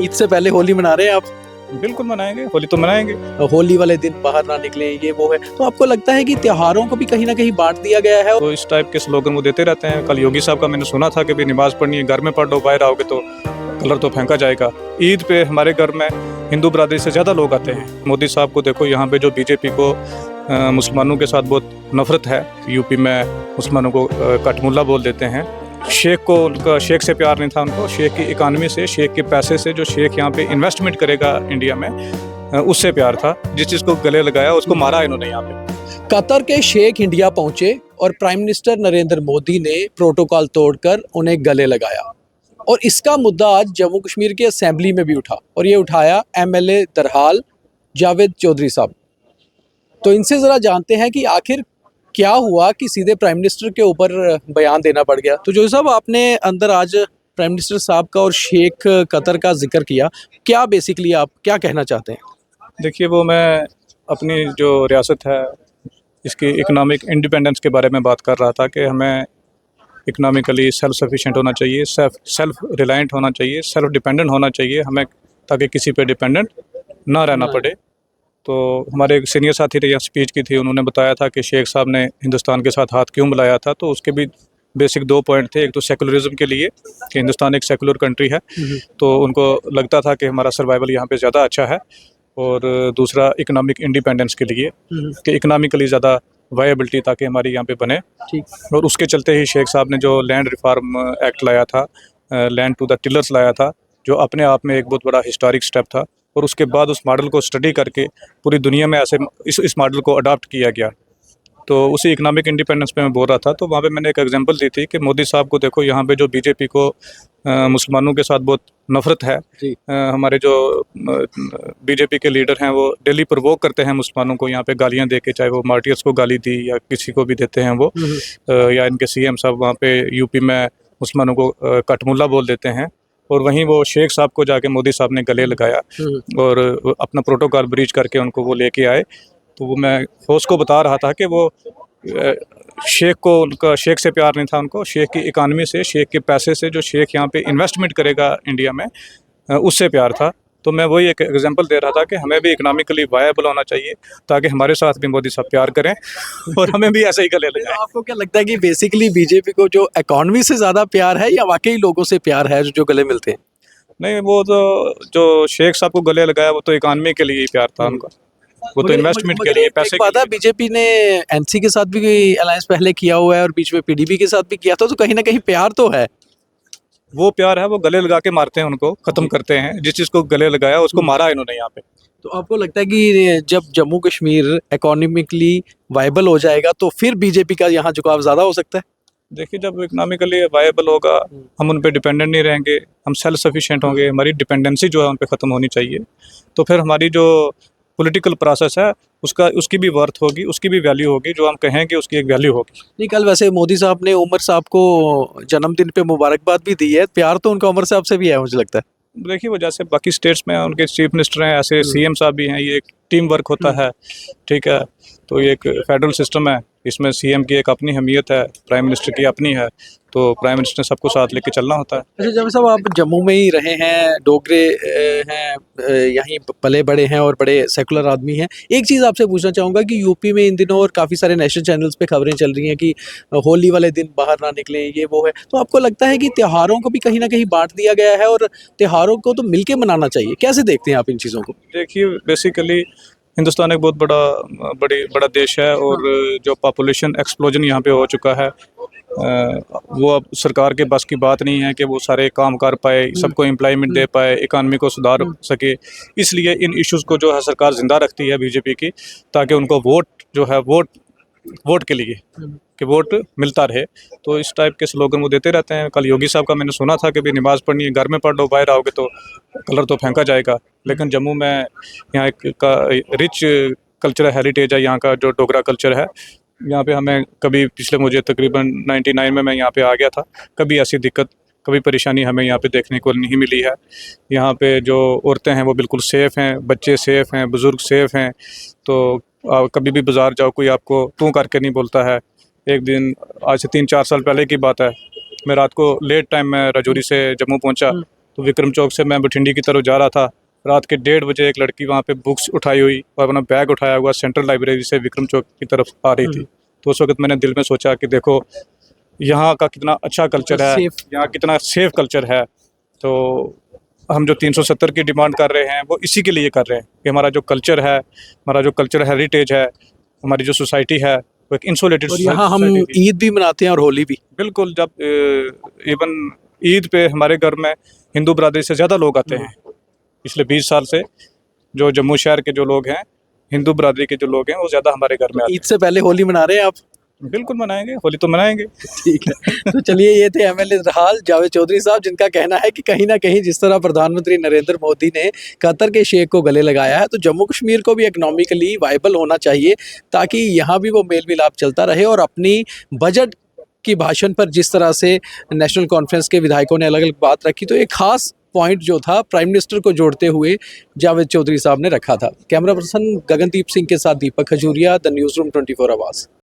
ईद से पहले होली मना रहे हैं आप? बिल्कुल मनाएंगे, होली तो मनाएंगे। होली वाले दिन बाहर ना निकलें, ये वो है। तो आपको लगता है कि त्योहारों को भी कहीं ना कहीं बांट दिया गया है? तो इस टाइप के स्लोगन वो देते रहते हैं। कल योगी साहब का मैंने सुना था कि भी नमाज पढ़नी है, घर में पढ़ लो, बाहर आओगे तो कलर तो फेंका जाएगा। ईद पे हमारे घर में हिंदू बरादरी से ज़्यादा लोग आते हैं। मोदी साहब को देखो, यहाँ पे जो बीजेपी को मुसलमानों के साथ बहुत नफरत है। यूपी में मुसलमानों को कटमुल्ला बोल देते हैं। शेख को, उनका शेख से प्यार नहीं था उनको, शेख की इकानमी से, शेख के पैसे से, जो शेख यहाँ पे इन्वेस्टमेंट करेगा इंडिया में, उससे प्यार था। जिस चीज़ को गले लगाया उसको मारा इन्होंने यहाँ पे। कतर के शेख इंडिया पहुंचे और प्राइम मिनिस्टर नरेंद्र मोदी ने प्रोटोकॉल तोड़कर उन्हें गले लगाया। और इसका मुद्दा आज जम्मू कश्मीर की असेंबली में भी उठा, और ये उठाया एमएलए दरहाल जावेद चौधरी साहब। तो इनसे ज़रा जानते हैं कि आखिर क्या हुआ कि सीधे प्राइम मिनिस्टर के ऊपर बयान देना पड़ गया। तो जो साहब, आपने अंदर आज प्राइम मिनिस्टर साहब का और शेख कतर का जिक्र किया, क्या बेसिकली आप क्या कहना चाहते हैं? देखिए, वो मैं अपनी जो रियासत है इसकी इकोनॉमिक इंडिपेंडेंस के बारे में बात कर रहा था कि हमें इकोनॉमिकली सेल्फ सफिशिएंट होना चाहिए, सेल्फ रिलायंट होना चाहिए, सेल्फ डिपेंडेंट होना चाहिए हमें, ताकि किसी पे डिपेंडेंट ना रहना पड़े। तो हमारे एक सीनियर साथी ने यहाँ स्पीच की थी, उन्होंने बताया था कि शेख साहब ने हिंदुस्तान के साथ हाथ क्यों मिलाया था। तो उसके भी बेसिक 2 पॉइंट थे। एक तो सेकुलरिज्म के लिए कि हिंदुस्तान एक सेकुलर कंट्री है, तो उनको लगता था कि हमारा सर्वाइवल यहाँ पे ज़्यादा अच्छा है। और दूसरा इकोनॉमिक इंडिपेंडेंस के लिए कि इकोनॉमिकली ज़्यादा वायबिलिटी ताकि हमारी यहाँ पे बने। ठीक। और उसके चलते ही शेख साहब ने जो लैंड रिफॉर्म एक्ट लाया था, लैंड टू द टिलर्स लाया था, जो अपने आप में एक बहुत बड़ा हिस्टोरिक स्टेप था। और उसके बाद उस मॉडल को स्टडी करके पूरी दुनिया में ऐसे इस मॉडल को अडॉप्ट किया गया। तो उसी इकोनॉमिक इंडिपेंडेंस पे मैं बोल रहा था। तो वहाँ पे मैंने एक एग्जांपल दी थी कि मोदी साहब को देखो, यहाँ पे जो बीजेपी को मुसलमानों के साथ बहुत नफरत है। हमारे जो बीजेपी के लीडर हैं वो डेली प्रोवोक करते हैं मुसलमानों को, यहाँ पे गालियाँ दे के, चाहे वो मार्टियर्स को गाली दी या किसी को भी देते हैं वो, या इनके सीएम साहब वहाँ पे यूपी में मुसलमानों को कटमुल्ला बोल देते हैं। और वहीं वो शेख साहब को जाके मोदी साहब ने गले लगाया और अपना प्रोटोकॉल ब्रीच करके उनको वो लेके आए। तो वो मैं होस्ट को बता रहा था कि वो शेख को, उनका शेख से प्यार नहीं था उनको, शेख की इकानमी से, शेख के पैसे से, जो शेख यहाँ पे इन्वेस्टमेंट करेगा इंडिया में, उससे प्यार था। तो मैं वही एक एग्जांपल दे रहा था कि हमें भी इकोनॉमिकली वायबल होना चाहिए ताकि हमारे साथ भी मोदी साहब प्यार करें और हमें भी ऐसे ही गले लगाएं। आपको क्या लगता है कि बेसिकली बीजेपी को जो इकोनॉमी से ज़्यादा प्यार है या वाकई लोगों से प्यार है जो गले मिलते हैं? नहीं, वो तो जो शेख साहब को गले लगाया वो तो इकानमी के लिए ही प्यार था उनका, वो तो इन्वेस्टमेंट के लिए, पैसे के लिए। बीजेपी ने एनसी के साथ भी अलायंस पहले किया हुआ है और बीच में पीडीपी के साथ भी किया था, तो कहीं ना कहीं प्यार तो है। वो प्यार है, वो गले लगा के मारते हैं, उनको खत्म करते हैं। जिस चीज़ को गले लगाया उसको मारा इन्होंने यहाँ पे। तो आपको लगता है कि जब जम्मू कश्मीर इकोनॉमिकली वायबल हो जाएगा तो फिर बीजेपी का यहाँ झुकाव ज़्यादा हो सकता है? देखिए, जब इकोनॉमिकली वायबल होगा, हम उन पे डिपेंडेंट नहीं रहेंगे, हम सेल्फ सफिशिएंट होंगे, हमारी डिपेंडेंसी जो है उन पे ख़त्म होनी चाहिए। तो फिर हमारी जो पॉलिटिकल प्रोसेस है उसकी भी वर्थ होगी, उसकी भी वैल्यू होगी, जो हम कहेंगे उसकी एक वैल्यू होगी। नहीं, कल वैसे मोदी साहब ने उमर साहब को जन्मदिन पे मुबारकबाद भी दी है। प्यार तो उनका उमर साहब से भी है, मुझे लगता है। देखिए, वो जैसे बाकी स्टेट्स में उनके चीफ मिनिस्टर हैं, ऐसे सीएम साहब भी हैं। ये एक टीम वर्क होता है, ठीक है। तो ये एक फेडरल सिस्टम है, इसमें सीएम की एक अपनी अहमियत है, प्राइम मिनिस्टर की अपनी है। तो प्राइम मिनिस्टर ने सबको साथ लेके चलना होता है। अच्छा जब साहब, आप जम्मू में ही रहे हैं, डोगरे हैं, यहीं पले बड़े हैं और बड़े सेकुलर आदमी हैं। एक चीज़ आपसे पूछना चाहूँगा कि यूपी में इन दिनों और काफ़ी सारे नेशनल चैनल्स पे खबरें चल रही हैं कि होली वाले दिन बाहर ना निकलें, ये वो है। तो आपको लगता है कि त्योहारों को भी कहीं ना कहीं बांट दिया गया है और त्योहारों को तो मिलके मनाना चाहिए? कैसे देखते हैं आप इन चीज़ों को? देखिए, बेसिकली हिंदुस्तान एक बहुत बड़ा देश है और जो पॉपुलेशन एक्सप्लोजन यहाँ पे हो चुका है, वो अब सरकार के बस की बात नहीं है कि वो सारे काम कर पाए, सबको एम्प्लॉयमेंट दे पाए, इकानमी को सुधार सके। इसलिए इन इश्यूज़ को जो है सरकार ज़िंदा रखती है बीजेपी की, ताकि उनको वोट जो है वोट के लिए कि वोट मिलता रहे। तो इस टाइप के स्लोगन वो देते रहते हैं। कल योगी साहब का मैंने सुना था कि भी नमाज पढ़नी है, घर में पढ़ लो, बाहर आओगे तो कलर तो फेंका जाएगा। लेकिन जम्मू में यहाँ एक रिच कल्चरल हेरिटेज है, यहाँ का जो डोगरा कल्चर है। यहाँ पे हमें कभी मुझे तकरीबन 99 में मैं यहाँ पे आ गया था, कभी ऐसी दिक्कत, कभी परेशानी हमें यहाँ पे देखने को नहीं मिली है। यहाँ पे जो औरतें हैं वो बिल्कुल सेफ़ हैं, बच्चे सेफ़ हैं, बुज़ुर्ग सेफ़ हैं। तो कभी भी बाज़ार जाओ, कोई आपको तू करके नहीं बोलता है। एक दिन, आज से 3-4 साल पहले की बात है, मैं रात को लेट टाइम में राजौरी से जम्मू पहुँचा, तो विक्रम चौक से मैं बठिंडी की तरफ जा रहा था। रात के 1:30 बजे एक लड़की वहाँ पे बुक्स उठाई हुई और अपना बैग उठाया हुआ सेंट्रल लाइब्रेरी से विक्रम चौक की तरफ आ रही थी। तो उस वक्त मैंने दिल में सोचा कि देखो यहाँ का कितना अच्छा कल्चर है, सेफ। यहाँ कितना सेफ कल्चर है। तो हम जो 370 की डिमांड कर रहे हैं वो इसी के लिए कर रहे हैं कि हमारा जो कल्चर है, हमारा जो कल्चर हेरिटेज है, हमारी जो सोसाइटी है वो एक इंसुलेटेड और यहाँ हम सोसाइटी थी। ईद भी मनाते हैं और होली भी। बिल्कुल, जब इवन ईद पे हमारे घर में हिंदू बरादरी से ज़्यादा लोग आते हैं। पिछले 20 साल से जो जम्मू शहर के जो लोग हैं, हिंदू बरादरी के जो लोग हैं, वो ज़्यादा हमारे घर में आते ईद से पहले होली मना रहे हैं आप? हैं। बिल्कुल मनाएंगे, होली तो मनाएंगे। ठीक है। तो चलिए, ये थे एमएलए हाल जावेद चौधरी साहब, जिनका कहना है कि कहीं ना कहीं जिस तरह प्रधानमंत्री नरेंद्र मोदी ने कतर के शेख को गले लगाया है, तो जम्मू कश्मीर को भी इकोनॉमिकली वाइबल होना चाहिए, ताकि यहाँ भी वो मेल मिलाप चलता रहे। और अपनी बजट की भाषण पर जिस तरह से नेशनल कॉन्फ्रेंस के विधायकों ने अलग अलग बात रखी, तो एक खास पॉइंट जो था प्राइम मिनिस्टर को जोड़ते हुए जावेद चौधरी साहब ने रखा था। कैमरा पर्सन गगनदीप सिंह के साथ दीपक खजूरिया, द न्यूज़ रूम 24 आवाज़।